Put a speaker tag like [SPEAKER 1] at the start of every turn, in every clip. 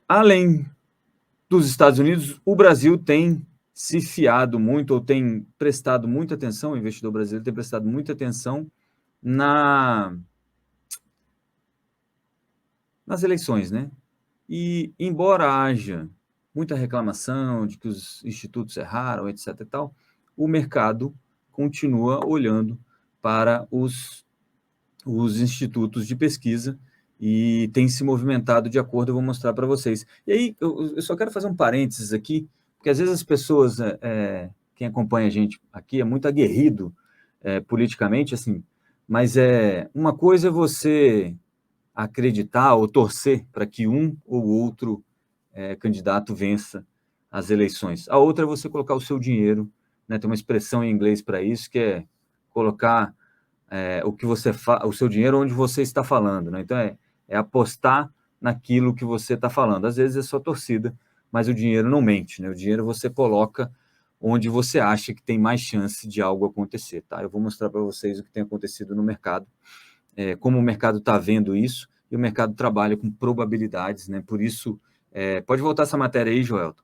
[SPEAKER 1] Além dos Estados Unidos, o Brasil tem se fiado muito, ou tem prestado muita atenção, o investidor brasileiro tem prestado muita atenção nas eleições, né? E, embora haja muita reclamação de que os institutos erraram, etc. e tal, o mercado continua olhando para os institutos de pesquisa e tem se movimentado de acordo, eu vou mostrar para vocês. E aí, eu só quero fazer um parênteses aqui, porque às vezes as pessoas, quem acompanha a gente aqui é muito aguerrido politicamente, assim, mas uma coisa é você acreditar ou torcer para que um ou outro candidato vença as eleições. A outra é você colocar o seu dinheiro, né? Tem uma expressão em inglês para isso, que é colocar o seu dinheiro onde você está falando, né? Então é apostar naquilo que você está falando. Às vezes é só torcida, mas o dinheiro não mente, né? O dinheiro você coloca onde você acha que tem mais chance de algo acontecer, tá? Eu vou mostrar para vocês o que tem acontecido no mercado, como o mercado está vendo isso, e o mercado trabalha com probabilidades, né? Por isso, pode voltar essa matéria aí, Joelton.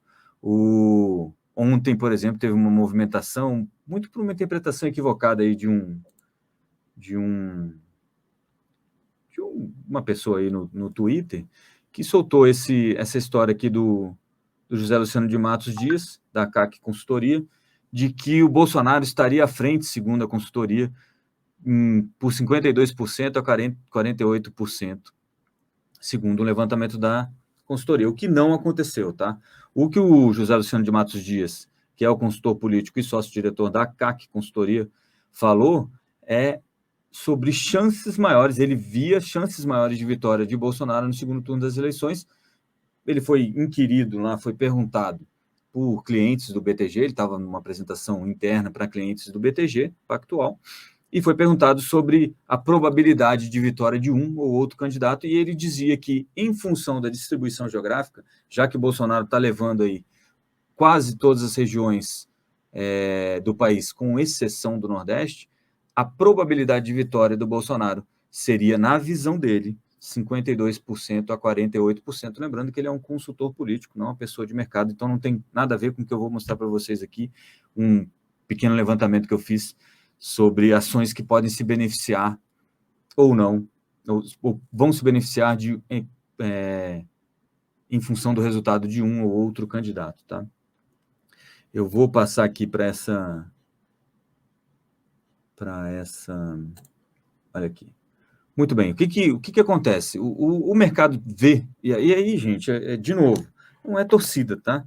[SPEAKER 1] Ontem, por exemplo, teve uma movimentação, muito por uma interpretação equivocada aí de uma pessoa aí no Twitter, que soltou essa história aqui do José Luciano de Matos Dias, da CAC Consultoria, de que o Bolsonaro estaria à frente, segundo a consultoria, por 52% a 48%, segundo o levantamento da consultoria, o que não aconteceu, tá? O que o José Luciano de Matos Dias, que é o consultor político e sócio-diretor da CAC Consultoria, falou sobre chances maiores, ele via chances maiores de vitória de Bolsonaro no segundo turno das eleições. Ele foi inquirido lá, foi perguntado por clientes do BTG, ele estava numa apresentação interna para clientes do BTG Pactual, e foi perguntado sobre a probabilidade de vitória de um ou outro candidato, e ele dizia que, em função da distribuição geográfica, já que o Bolsonaro está levando aí quase todas as regiões do país, com exceção do Nordeste, a probabilidade de vitória do Bolsonaro seria, na visão dele, 52% a 48%. Lembrando que ele é um consultor político, não uma pessoa de mercado, então não tem nada a ver com o que eu vou mostrar para vocês aqui, um pequeno levantamento que eu fiz sobre ações que podem se beneficiar ou não, ou vão se beneficiar em função do resultado de um ou outro candidato, tá? Eu vou passar aqui para essa... Olha aqui. Muito bem. O que acontece? O mercado vê... E aí, gente, de novo, não é torcida, tá?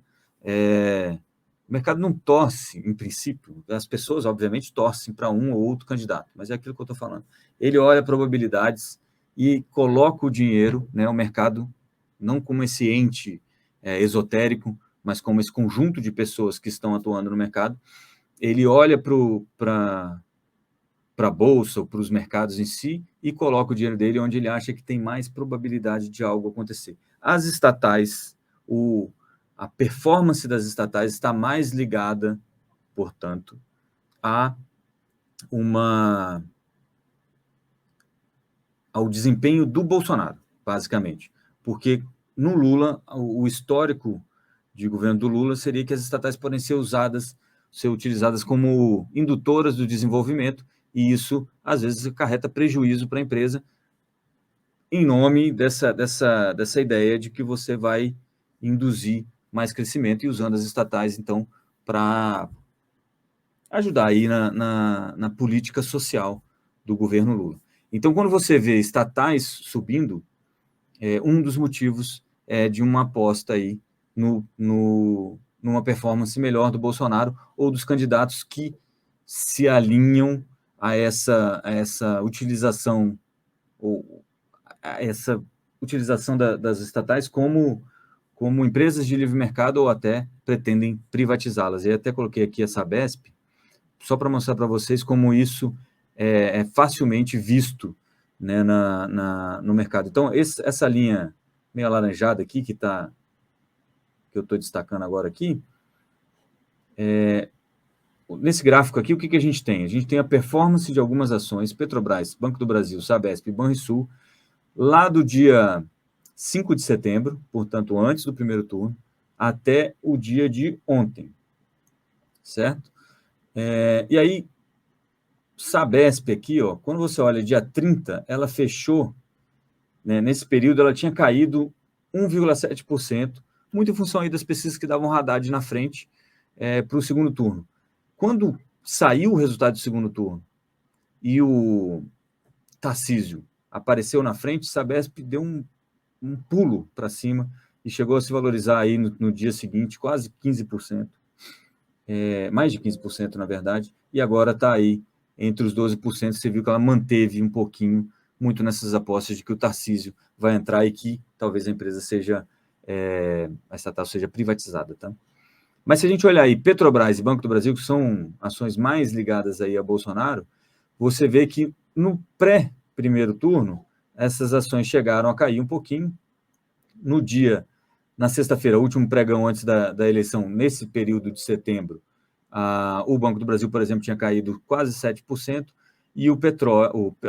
[SPEAKER 1] O mercado não torce, em princípio. As pessoas, obviamente, torcem para um ou outro candidato, mas é aquilo que eu estou falando. Ele olha probabilidades e coloca o dinheiro, né, o mercado, não como esse ente esotérico, mas como esse conjunto de pessoas que estão atuando no mercado. Ele olha para a bolsa ou para os mercados em si e coloca o dinheiro dele onde ele acha que tem mais probabilidade de algo acontecer. As estatais, a performance das estatais está mais ligada, portanto, ao desempenho do Bolsonaro, basicamente. Porque no Lula, o histórico de governo do Lula seria que as estatais podem ser utilizadas como indutoras do desenvolvimento, e isso, às vezes, acarreta prejuízo para a empresa, em nome dessa ideia de que você vai induzir mais crescimento e usando as estatais, então, para ajudar aí na política social do governo Lula. Então, quando você vê estatais subindo, um dos motivos é de uma aposta aí numa performance melhor do Bolsonaro ou dos candidatos que se alinham a essa utilização, ou a essa utilização das estatais como empresas de livre mercado ou até pretendem privatizá-las. E até coloquei aqui a Sabesp, só para mostrar para vocês como isso é facilmente visto, né, no mercado. Então, essa linha meio alaranjada aqui, que eu estou destacando agora aqui, nesse gráfico aqui, o que a gente tem? A gente tem a performance de algumas ações, Petrobras, Banco do Brasil, Sabesp, Banrisul, lá do dia 5 de setembro, portanto, antes do primeiro turno, até o dia de ontem, certo? E aí, Sabesp aqui, ó, quando você olha dia 30, ela fechou, né, nesse período ela tinha caído 1,7%, muito em função aí das pesquisas que davam Haddad na frente para o segundo turno. Quando saiu o resultado do segundo turno e o Tarcísio apareceu na frente, Sabesp deu um pulo para cima e chegou a se valorizar aí no dia seguinte quase 15%, mais de 15%, na verdade, e agora está aí entre os 12%. Você viu que ela manteve um pouquinho, muito nessas apostas de que o Tarcísio vai entrar e que talvez a empresa seja, a estatal seja privatizada, tá? Mas se a gente olhar aí Petrobras e Banco do Brasil, que são ações mais ligadas aí a Bolsonaro, você vê que no pré-primeiro turno, essas ações chegaram a cair um pouquinho. Na sexta-feira, último pregão antes da eleição, nesse período de setembro, o Banco do Brasil, por exemplo, tinha caído quase 7%, e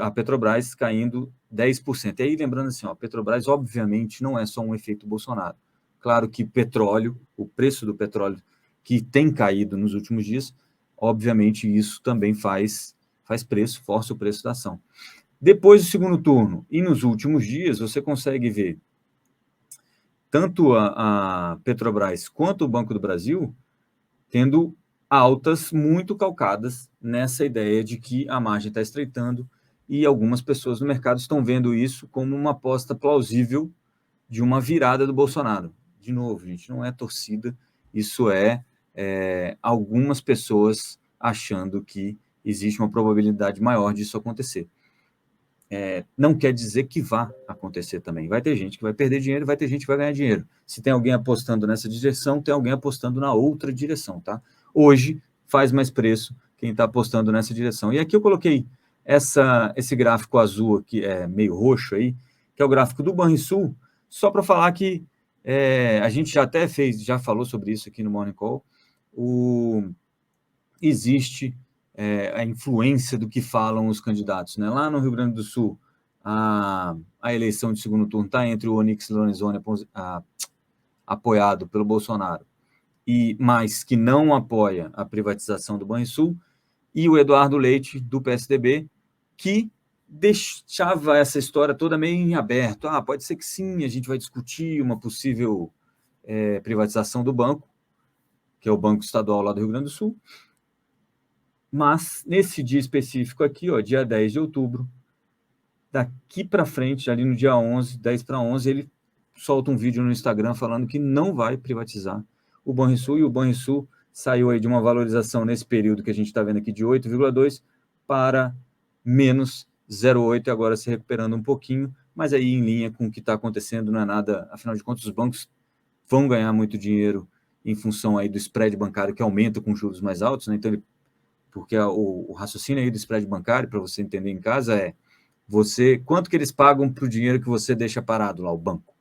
[SPEAKER 1] a Petrobras caindo 10%. E aí, lembrando assim, a Petrobras, obviamente, não é só um efeito Bolsonaro. Claro que petróleo, o preço do petróleo que tem caído nos últimos dias, obviamente isso também faz preço, força o preço da ação. Depois do segundo turno e nos últimos dias, você consegue ver tanto a Petrobras quanto o Banco do Brasil tendo altas muito calcadas nessa ideia de que a margem está estreitando, e algumas pessoas no mercado estão vendo isso como uma aposta plausível de uma virada do Bolsonaro. De novo, gente, não é torcida, isso algumas pessoas achando que existe uma probabilidade maior disso acontecer. Não quer dizer que vá acontecer também. Vai ter gente que vai perder dinheiro, vai ter gente que vai ganhar dinheiro. Se tem alguém apostando nessa direção, tem alguém apostando na outra direção, tá? Hoje faz mais preço quem está apostando nessa direção. E aqui eu coloquei esse gráfico azul aqui, meio roxo aí, que é o gráfico do Banrisul, só para falar que a gente já falou sobre isso aqui no Morning Call. Existe a influência do que falam os candidatos, né? Lá no Rio Grande do Sul, a eleição de segundo turno está entre o Onyx Lorenzoni, apoiado pelo Bolsonaro, mas que não apoia a privatização do Banrisul, e o Eduardo Leite, do PSDB, que deixava essa história toda meio em aberto. Pode ser que sim, a gente vai discutir uma possível privatização do banco, que é o Banco Estadual lá do Rio Grande do Sul. Mas, nesse dia específico aqui, dia 10 de outubro, daqui para frente, ali no dia 11, 10 para 11, ele solta um vídeo no Instagram falando que não vai privatizar o Banrisul, e o Banrisul saiu aí de uma valorização nesse período que a gente está vendo aqui de 8,2 para menos 0,8, e agora se recuperando um pouquinho, mas aí em linha com o que está acontecendo, não é nada, afinal de contas, os bancos vão ganhar muito dinheiro em função aí do spread bancário que aumenta com juros mais altos, né? Então porque o raciocínio aí do spread bancário, para você entender em casa, quanto que eles pagam para o dinheiro que você deixa parado lá, o banco?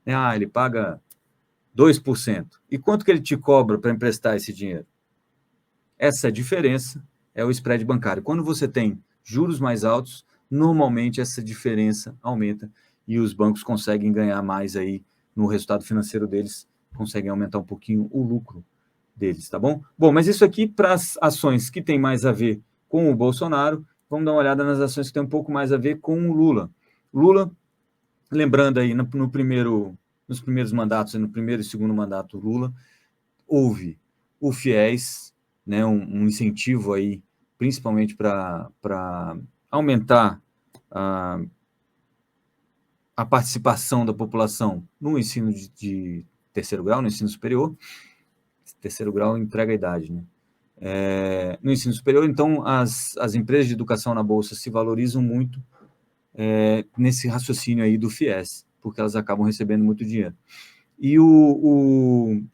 [SPEAKER 1] Ele paga 2%. E quanto que ele te cobra para emprestar esse dinheiro? Essa diferença é o spread bancário. Quando você tem juros mais altos, normalmente essa diferença aumenta e os bancos conseguem ganhar mais aí no resultado financeiro deles, conseguem aumentar um pouquinho o lucro deles, tá bom? Bom, mas isso aqui para as ações que tem mais a ver com o Bolsonaro. Vamos dar uma olhada nas ações que tem um pouco mais a ver com o Lula. Lula, lembrando aí, nos primeiros mandatos, no primeiro e segundo mandato Lula, houve o FIES, né, um incentivo aí, principalmente para aumentar a participação da população no ensino de terceiro grau, no ensino superior. Terceiro grau entrega a idade, né? No ensino superior, então, as empresas de educação na Bolsa se valorizam muito nesse raciocínio aí do FIES, porque elas acabam recebendo muito dinheiro. E,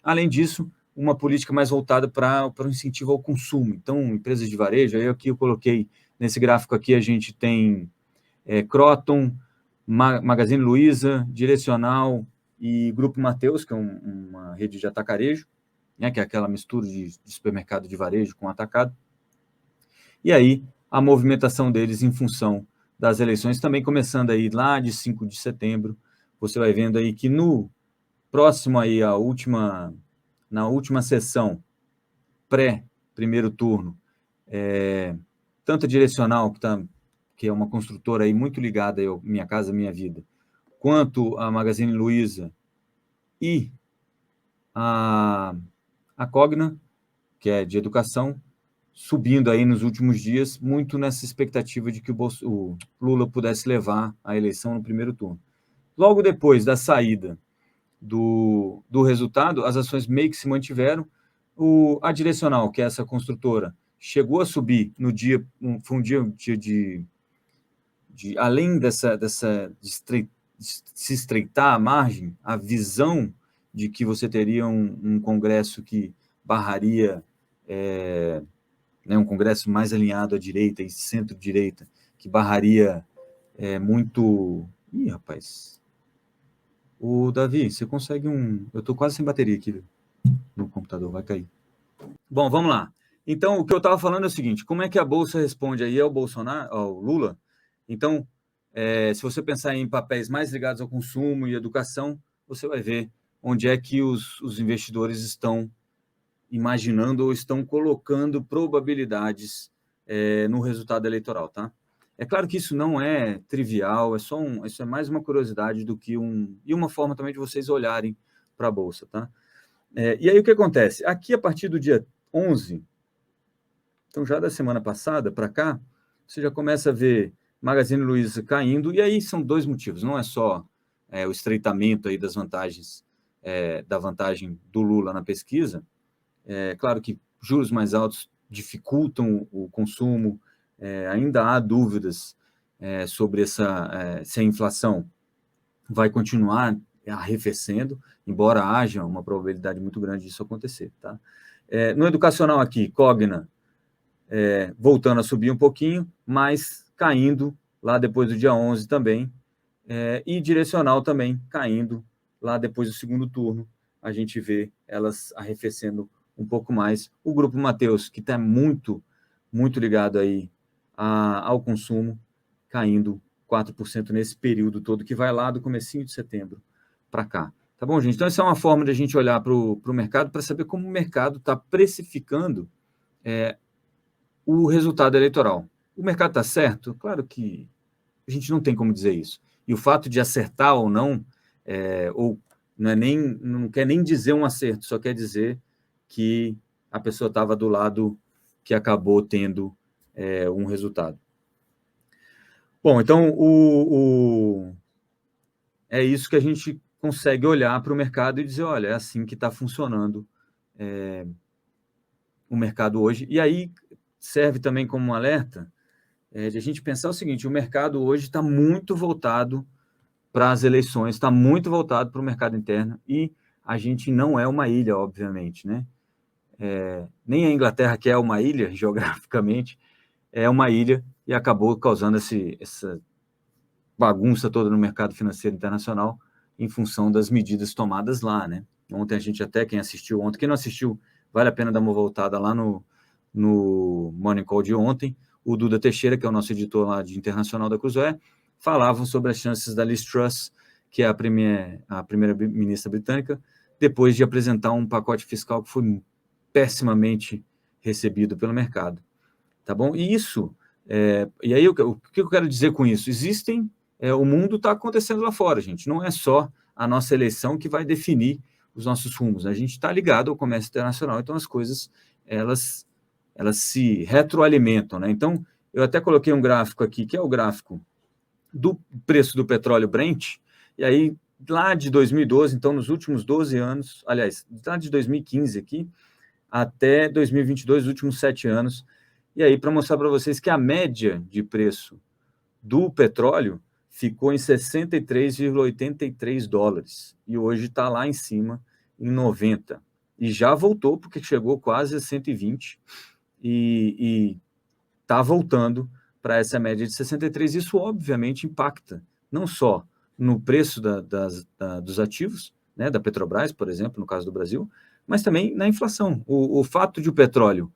[SPEAKER 1] além disso, uma política mais voltada para o incentivo ao consumo. Então, empresas de varejo, aí aqui eu coloquei, nesse gráfico aqui, a gente tem Croton, Magazine Luiza, Direcional e Grupo Mateus, que é uma rede de atacarejo, né, que é aquela mistura de supermercado de varejo com atacado. E aí, a movimentação deles em função das eleições, também começando aí lá de 5 de setembro, você vai vendo aí que no próximo aí, na última sessão, pré-primeiro turno, tanto a Direcional, que é uma construtora aí muito ligada ao Minha Casa Minha Vida, quanto a Magazine Luiza e a Cogna, que é de educação, subindo aí nos últimos dias, muito nessa expectativa de que o Lula pudesse levar a eleição no primeiro turno. Logo depois da saída do resultado, as ações meio que se mantiveram. A Direcional, que é essa construtora, chegou a subir no dia, foi um dia de além de se estreitar a margem, a visão de que você teria um Congresso que barraria, né, um Congresso mais alinhado à direita e centro-direita, que barraria muito... Ih, rapaz... O Davi, você consegue um... Eu estou quase sem bateria aqui no computador, vai cair. Bom, vamos lá. Então, o que eu estava falando é o seguinte, como é que a Bolsa responde aí ao Bolsonaro, ao Lula? Então, se você pensar em papéis mais ligados ao consumo e educação, você vai ver onde é que os investidores estão imaginando ou estão colocando probabilidades no resultado eleitoral, tá? É claro que isso não é trivial, isso é mais uma curiosidade do que e uma forma também de vocês olharem para a Bolsa, tá? E aí o que acontece? Aqui, a partir do dia 11, então já da semana passada para cá, você já começa a ver Magazine Luiza caindo, e aí são dois motivos, não é só o estreitamento aí das vantagens, da vantagem do Lula na pesquisa. Claro que juros mais altos dificultam o consumo, ainda há dúvidas sobre se a inflação vai continuar arrefecendo, embora haja uma probabilidade muito grande disso acontecer. Tá? No educacional aqui, Cogna voltando a subir um pouquinho, mas caindo lá depois do dia 11 também, e Direcional também caindo lá depois do segundo turno. A gente vê elas arrefecendo um pouco mais. O Grupo Mateus, que está muito, muito ligado aí ao consumo, caindo 4% nesse período todo, que vai lá do comecinho de setembro para cá. Tá bom, gente? Então, essa é uma forma de a gente olhar para o mercado para saber como o mercado está precificando o resultado eleitoral. O mercado está certo? Claro que a gente não tem como dizer isso. E o fato de acertar ou não, ou não quer nem dizer um acerto, só quer dizer que a pessoa estava do lado que acabou tendo um resultado. Bom, então é isso que a gente consegue olhar para o mercado e dizer, olha, é assim que está funcionando o mercado hoje. E aí serve também como um alerta de a gente pensar o seguinte, o mercado hoje está muito voltado para as eleições, está muito voltado para o mercado interno, e a gente não é uma ilha, obviamente, né? Nem a Inglaterra, que é uma ilha, geograficamente, é uma ilha, e acabou causando essa bagunça toda no mercado financeiro internacional, em função das medidas tomadas lá, né? Ontem a gente até, quem não assistiu, vale a pena dar uma voltada lá no Morning Call de ontem. O Duda Teixeira, que é o nosso editor lá de Internacional da Cruzoé, falavam sobre as chances da Liz Truss, que é a primeira-ministra britânica, depois de apresentar um pacote fiscal que foi pessimamente recebido pelo mercado. Tá bom? E isso, e aí o que eu quero dizer com isso? O mundo está acontecendo lá fora, gente. Não é só a nossa eleição que vai definir os nossos rumos. A gente está ligado ao comércio internacional, então as coisas elas se retroalimentam, né? Então, eu até coloquei um gráfico aqui, que é o gráfico do preço do petróleo Brent, e aí, lá de 2012, então, nos últimos 12 anos, aliás, lá de 2015 aqui, até 2022, os últimos 7 anos, e aí para mostrar para vocês que a média de preço do petróleo ficou em 63,83 dólares, e hoje está lá em cima, em 90, e já voltou, porque chegou quase a 120, e está voltando para essa média de 63. Isso, obviamente, impacta não só no preço dos ativos, né, da Petrobras, por exemplo, no caso do Brasil, mas também na inflação. O fato de o petróleo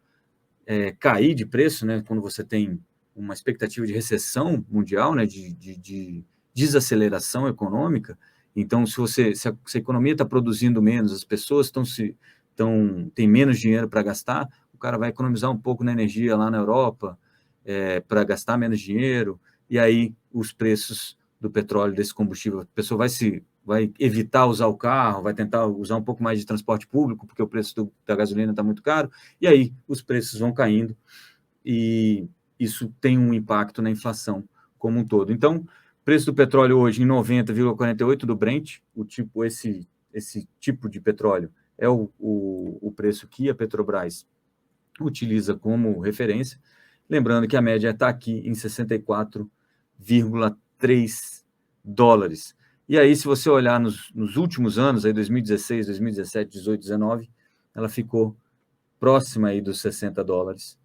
[SPEAKER 1] cair de preço, né, quando você tem uma expectativa de recessão mundial, né, de desaceleração econômica, Então, se a economia está produzindo menos, as pessoas têm menos dinheiro para gastar, o cara vai economizar um pouco na energia lá na Europa, para gastar menos dinheiro, e aí os preços do petróleo, desse combustível, a pessoa vai evitar usar o carro, vai tentar usar um pouco mais de transporte público, porque o preço da gasolina está muito caro, e aí os preços vão caindo, e isso tem um impacto na inflação como um todo. Então, preço do petróleo hoje em 90,48 do Brent, esse tipo de petróleo é o preço que a Petrobras utiliza como referência. Lembrando que a média está aqui em 64,3 dólares. E aí, se você olhar nos últimos anos, aí 2016, 2017, 18, 19, ela ficou próxima aí dos 60 dólares,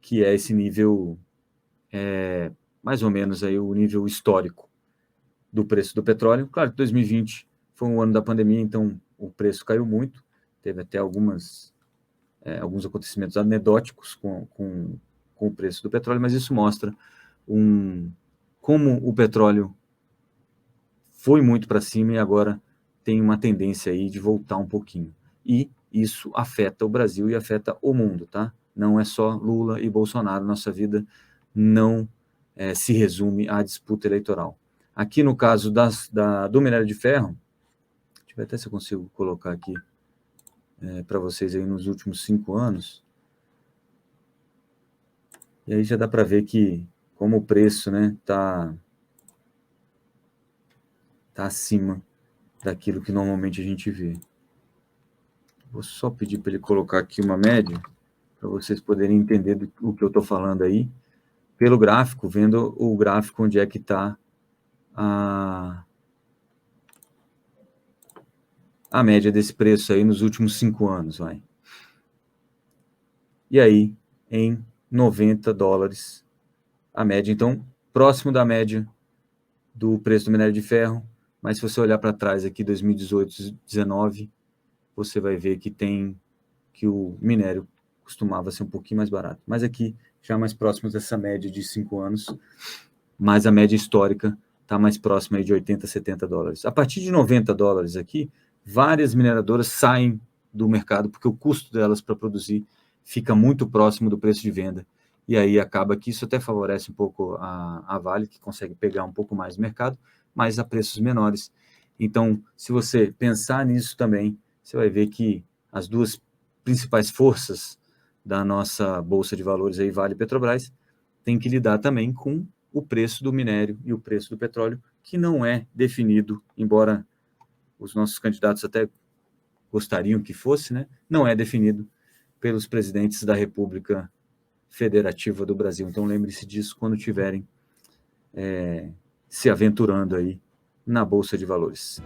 [SPEAKER 1] que é esse nível, mais ou menos aí o nível histórico do preço do petróleo. Claro que 2020 foi um ano da pandemia, então o preço caiu muito, teve até alguns acontecimentos anedóticos com o preço do petróleo, mas isso mostra como o petróleo foi muito para cima e agora tem uma tendência aí de voltar um pouquinho. E isso afeta o Brasil e afeta o mundo, tá? Não é só Lula e Bolsonaro, nossa vida não se resume à disputa eleitoral. Aqui no caso do minério de ferro, deixa eu ver até se eu consigo colocar aqui para vocês aí nos últimos 5 anos, e aí já dá para ver que como o preço, né, tá acima daquilo que normalmente a gente vê. Vou só pedir para ele colocar aqui uma média, para vocês poderem entender o que eu estou falando aí, pelo gráfico, vendo o gráfico onde é que está a média desse preço aí nos últimos 5 anos, vai. E aí, em 90 dólares, a média, então, próximo da média do preço do minério de ferro, mas se você olhar para trás aqui, 2018, 2019, você vai ver que o minério costumava ser um pouquinho mais barato. Mas aqui, já mais próximo dessa média de 5 anos, mas a média histórica está mais próxima aí de 80, 70 dólares. A partir de 90 dólares aqui, várias mineradoras saem do mercado, porque o custo delas para produzir fica muito próximo do preço de venda. E aí acaba que isso até favorece um pouco a Vale, que consegue pegar um pouco mais do mercado, mas a preços menores. Então, se você pensar nisso também, você vai ver que as duas principais forças da nossa Bolsa de Valores, aí, Vale e Petrobras, tem que lidar também com o preço do minério e o preço do petróleo, que não é definido, embora os nossos candidatos até gostariam que fosse, né? Não é definido pelos presidentes da República Federativa do Brasil. Então lembre-se disso quando estiverem se aventurando aí na Bolsa de Valores.